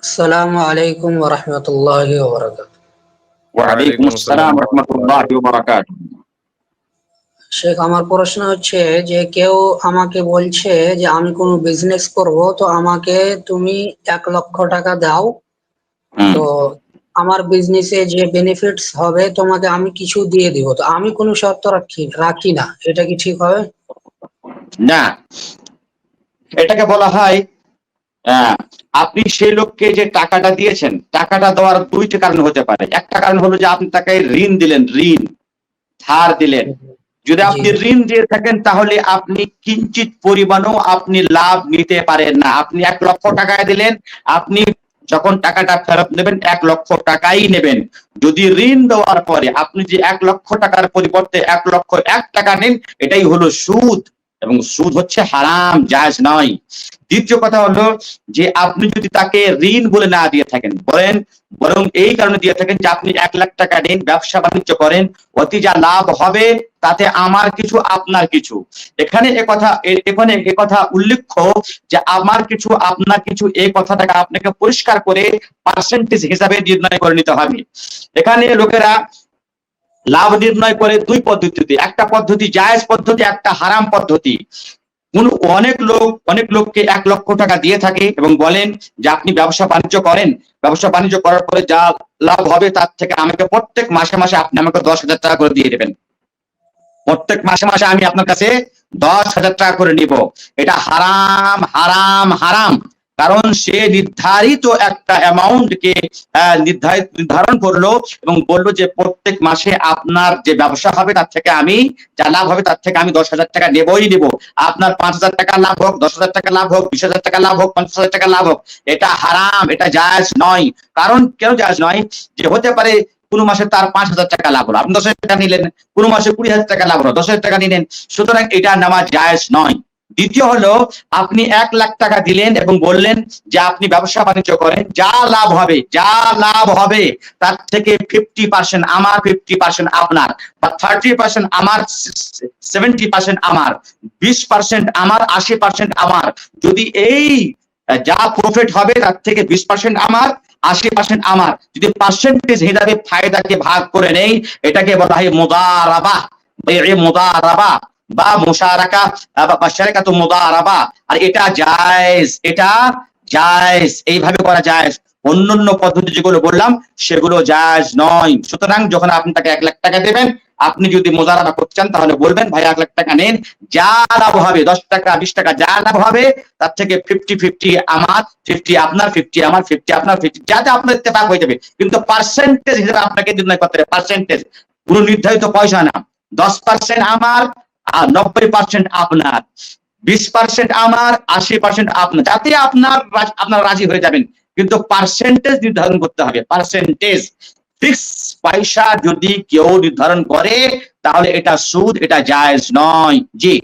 আসসালামু আলাইকুম ওয়া রাহমাতুল্লাহি ওয়া বারাকাতুহু। ওয়ালাইকুম আসসালাম ওয়া রাহমাতুল্লাহি ওয়া বারাকাতুহু। শেখ, আমার প্রশ্ন হচ্ছে যে কেউ আমাকে বলছে যে আমি কোনো বিজনেস করব, তো আমাকে তুমি 1 লক্ষ টাকা দাও। হুম। তো আমার বিজনেসে যে বেনিফিটস হবে তোমাকে আমি কিছু দিয়ে দিব, তো আমি কোনো শর্ত রাখি না, এটা কি ঠিক হবে? না, এটাকে বলা হয় আহ, আপনি সেই লোককে যে টাকাটা দিয়েছেন, টাকাটা দেওয়ার দুইটা কারণ হতে পারে। একটা কারণ হলো যে আপনি তাকে ঋণ দিলেন, ঋণ ধার দিলেন। যদি জি আপনি ঋণ দিয়ে থাকেন তাহলে আপনি কিঞ্চিত পরিমাণও আপনি লাভ নিতে পারেন না। আপনি 1 লক্ষ টাকায় দিলেন, আপনি যখন টাকাটা ফেরত নেবেন 1 লক্ষ টাকাই নেবেন। যদি ঋণ দেওয়ার পরে আপনি যে 1 লক্ষ টাকার পরিবর্তে 1 লক্ষ 1 টাকা নেন, এটাই হলো সুদ, এবং সুদ হচ্ছে হারাম, জায়েজ নয়। দ্বিতীয় কথা হলো যে আপনি যদি তাকে ঋণ বলে না দিয়ে থাকেন, বরং এই কারণে দিয়ে থাকেন যে আপনি 1 লাখ টাকা নিন, ব্যবসা বাণিজ্য করেন, অতি যা লাভ হবে তাতে আমার কিছু আপনার কিছু। এখানে একথা উল্লেখ্য যে আমার কিছু আপনার কিছু, এই কথাটাকে আপনাকে পরিষ্কার করে পার্সেন্টেজ হিসাবে নির্ণয় করে নিতে হবে। এখানে লোকেরা লাভ নির্ণয় করে দুই পদ্ধতিতে, একটা পদ্ধতি জায়েজ পদ্ধতি, একটা হারাম পদ্ধতি। অনেক লোককে 1 লক্ষ টাকা দিয়ে থাকে এবং বলেন যে আপনি ব্যবসা বাণিজ্য করেন, ব্যবসা বাণিজ্য করার পরে যা লাভ হবে তার থেকে আমাকে প্রত্যেক মাসে মাসে আপনি আমাকে 10,000 টাকা করে দিয়ে দেবেন। প্রত্যেক মাসে মাসে আমি আপনার কাছে 10,000 টাকা করে নিব। এটা হারাম, হারাম, হারাম। কারণ সে নির্ধারিত একটা অ্যামাউন্টকে নির্ধারণ করলো এবং বললো যে প্রত্যেক মাসে আপনার যে ব্যবসা হবে তার থেকে আমি, যা লাভ হবে তার থেকে আমি 10,000 টাকা নেবই নেব। আপনার 5,000 টাকা লাভ হোক, 10,000 টাকা লাভ হোক, 20,000 টাকা লাভ হোক, 50,000 টাকা লাভ হোক, এটা হারাম, এটা জায়েজ নয়। কারণ কেন জায়েজ নয়? যে হতে পারে কোনো মাসে তার 5,000 টাকা লাভ হলো, আপনি 10,000 টাকা নিলেন, কোনো মাসে 20,000 টাকা লাভ হলো, 10,000 টাকা নিলেন, সুতরাং এটা নেওয়া জায়েজ নয়। দ্বিতীয় হলো, আপনি 1 লাখ টাকা দিলেন এবং বললেন যে আপনি ব্যবসা বাণিজ্য করেন, যা লাভ হবে তার থেকে 50% আমার, 50% আপনার, বা 30% আমার, 70% আমার, 20% আমার, 80% আমার। যদি এই যা প্রফিট হবে তার থেকে 20% আমার, 80% আমার, যদি পার্সেন্টেজ হিসাবে ফায়দাকে ভাগ করে নেই, এটাকে বলা হয় মুদারাবা, মুদারাবা বা মুশারাকা বা শারাকাতু মুদারাবা। আর এটা জায়েজ, এটা জায়েজ, এইভাবে করা জায়েজ। অন্যান্য পদ্ধতি যেগুলো বললাম সেগুলো জায়েজ নয়। সুতরাং যখন আপনি তাকে 1 লাখ টাকা দেবেন, আপনি যদি মুদারাবা করতে চান তাহলে বলবেন ভাই 1 লাখ টাকা নেন, যা লাভ হবে 10 টাকা 20 টাকা যা লাভ হবে তার থেকে 50-50 আমার, 50 আপনার, 50 আমার, 50 আপনার, 50, যাতে আপনার ইত্তেফাক হয়ে যাবে। কিন্তু পার্সেন্টেজ হিসেবে আপনাকে নির্ণয় করতে হবে, পার্সেন্টেজ, কোনো নির্ধারিত পয়সা না। 10% আমার আর 90% আপনার, 20% আমার, 80% আপনার, যাতে আপনার রাজি হয়ে যাবেন। কিন্তু পার্সেন্টেজ নির্ধারণ করতে হবে, পার্সেন্টেজ। ফিক্স পয়সা যদি কেউ নির্ধারণ করে তাহলে এটা সুদ, এটা জায়েজ নয়। জি।